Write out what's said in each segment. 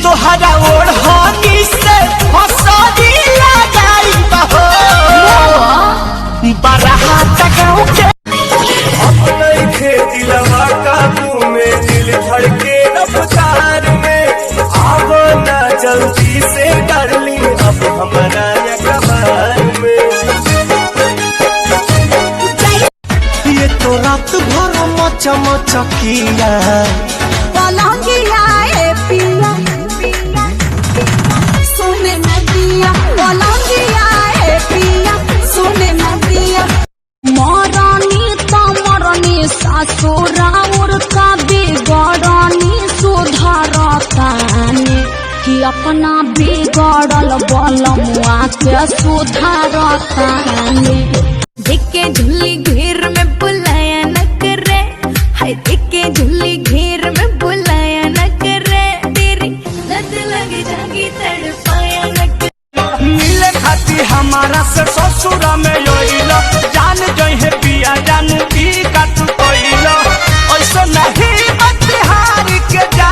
तोहरा ओढ़नी से हंसरी लगाई बहो बारात गाँव के अपने खेती लगा काबू में दिल धड़के रफ्तार में अब ना जल्दी से कर ली अब हमारा कबार में ये तो रात भर मचमचकिया पिया सोने नदिया पलंगिया पिया सोने नदिया मरनी तो मरनी ससुराउर का बिगड़नी सुधारताने कि अपना बिगड़ल बलमुआ के सुधारताने दिखे झुल्ली घेर में बुलाया न करे हाय दिखे झुल्ली घेर में बुलाया न करे तेरी लत लग जागी तड़पाया न करे मिले खाती हमारा से ससुरा में योइला जान जोई है पिया जान की काट कोइला ऐसा नहीं मत हार के जा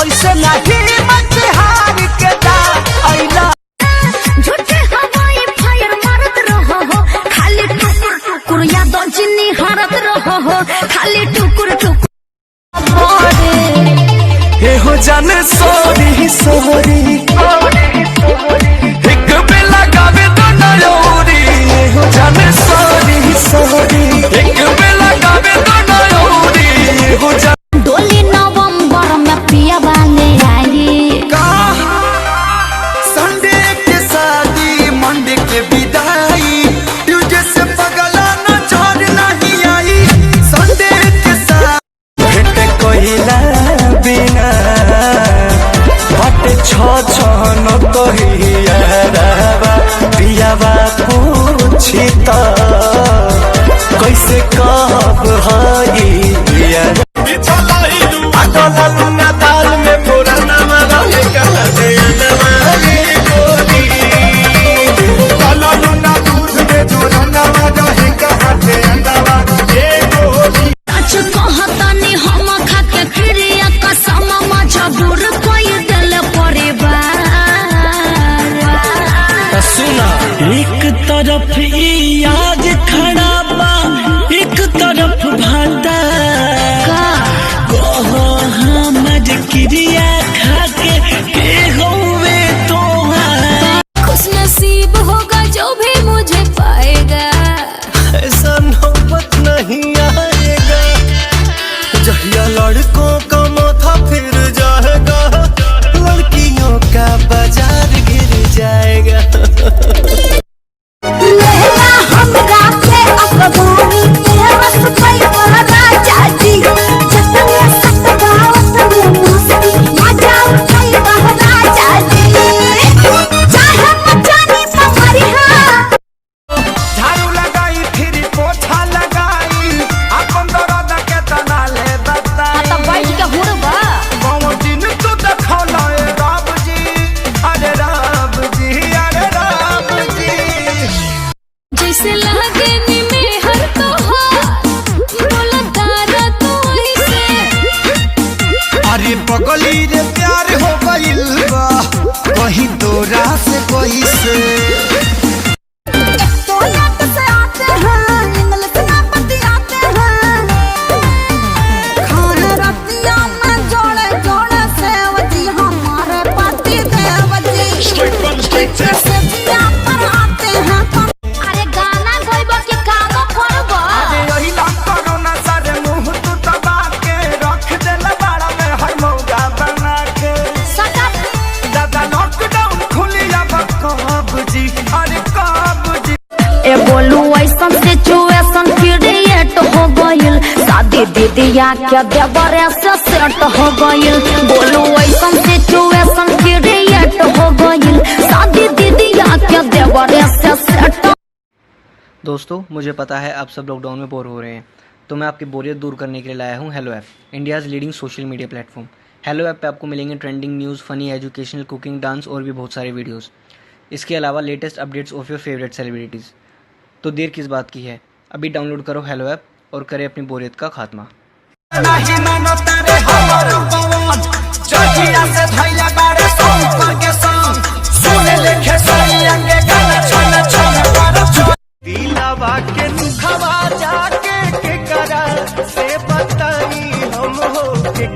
ऐसा नहीं मत हार के जा आइला झूठे हवाई फायर मारत रहो हो खाली टुकुर टुकुर याद जिन्नी हारत रहो हो खाली टुकुर टुकुर हे हो जाने सोरी सोरी एक बेला गावे तो नयोरी हे हो जाने सोरी सोरी एक बेला गावे तो नयोरी हे हो जाने डोली नवंबर में पिया वाले आई का संडे के शादी मंडे के विदाई ट्यूसडे से पगला न छोड़ नहीं आई संडे के साथ भेंट कोइला बिना बट छन तो हियाराबा पियाबा पूछी तो कैसे कब हई पिया लुना दाल में पुराना रहे कहा दे लुना दूध में जो रंगा रहे कहा दे कहतानी हम खा के क्रिया कसम मजबूर कोई दिल परिवार सुना एक तरफ आज खड़ा बा एक तरफ भाता हमर क्रिया खा के होवे तो खुश नसीब होगा जो भी मुझे पाएगा ऐसा नौबत नहीं आएगा जहिया लड़कों का माथा फिर जाएगा लड़कियों का बाजार गिर जाएगा जैसे लगे नी में हर तो बोला तारा तो ऐसे अरे बगली रे प्यार हो गइल बा कहीं दोरा से कोई से तो याद से आते हैं इंग्लिश ना पति आते हैं खाने रतिया में जोड़े जोड़े से वजी हमारे पति देवजी सजिया पर आते हैं अरे गाना गाइबो के काम करबो अरे यही लाम करो ना सारे मुंह तू दबा के रख देल बाड़ा में हर मौका बना के सका दादा लॉकडाउन खुली अब कब जी अरे कब जी ए बोलू ऐसन सिचुएशन क्रिएट हो गइल शादी दीदिया के देवरे से सेट हो गइल बोलू ऐसन सिचुएशन क्रिएट हो गइल शादी दीदिया के देवरे से सेट। दोस्तों मुझे पता है आप सब लॉकडाउन में बोर हो रहे हैं, तो मैं आपकी बोरियत दूर करने के लिए लाया हूँ hello app, India's leading social media platform. Hello app पे आपको मिलेंगे trending news, funny, educational, cooking, dance और भी बहुत सारे वीडियोस। इसके अलावा latest updates of your favourite celebrities. तो देर किस बात की है, अभी डाउनलोड करो हेलो ऐप और करें अपनी बोरियत का खात्मा।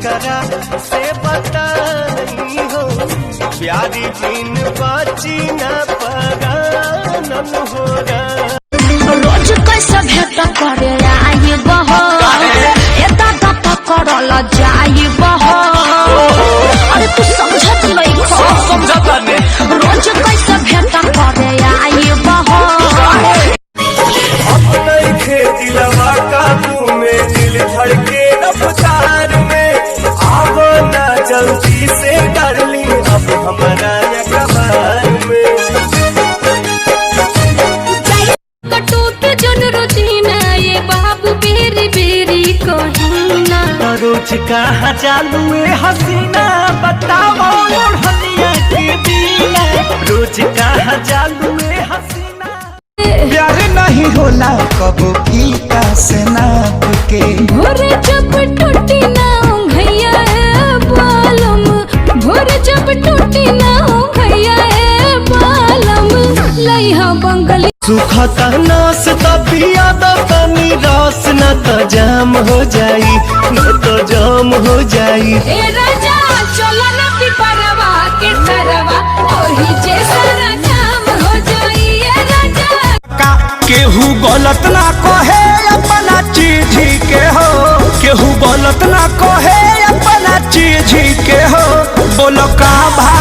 करा से बताई हो प्यारी जीन बाची न परानन हो रोज कैसे भेट करे आई बहो एता पकड़ल जाई बहो अरे तू समझत नहीं समझता ने रोज कैसे भेट करे आई बहो अपने दिलवा काबू में दिल धड़के रफ्तार में आवो ना जल्दी से डार्लिंग अब हमारा कबार में कटूट जन रोजीना ये बाबू बेरी बेरी कहीना रोज कहाँ चालू है हसीना बताओ ओढ़निया के बिना रोज कहाँ चालू है हसीना प्यार नहीं होला कबो फीका से नाप के भोरे जब टूटी ना भैया बालम भोरे जब टूटी ना भैया बालम लइहा बंगली सुखता नास तबिया तनी रस न तो जाम हो जाई न तो जाम हो जाई ए राजा चला ना पिपरवा के तरवा ओही जे सारा काम हो जाई ए राजा केहू गलत ना कहे अपना चीज के हो केहू गलत ना कहे अपना चीज के हो बोलो का भा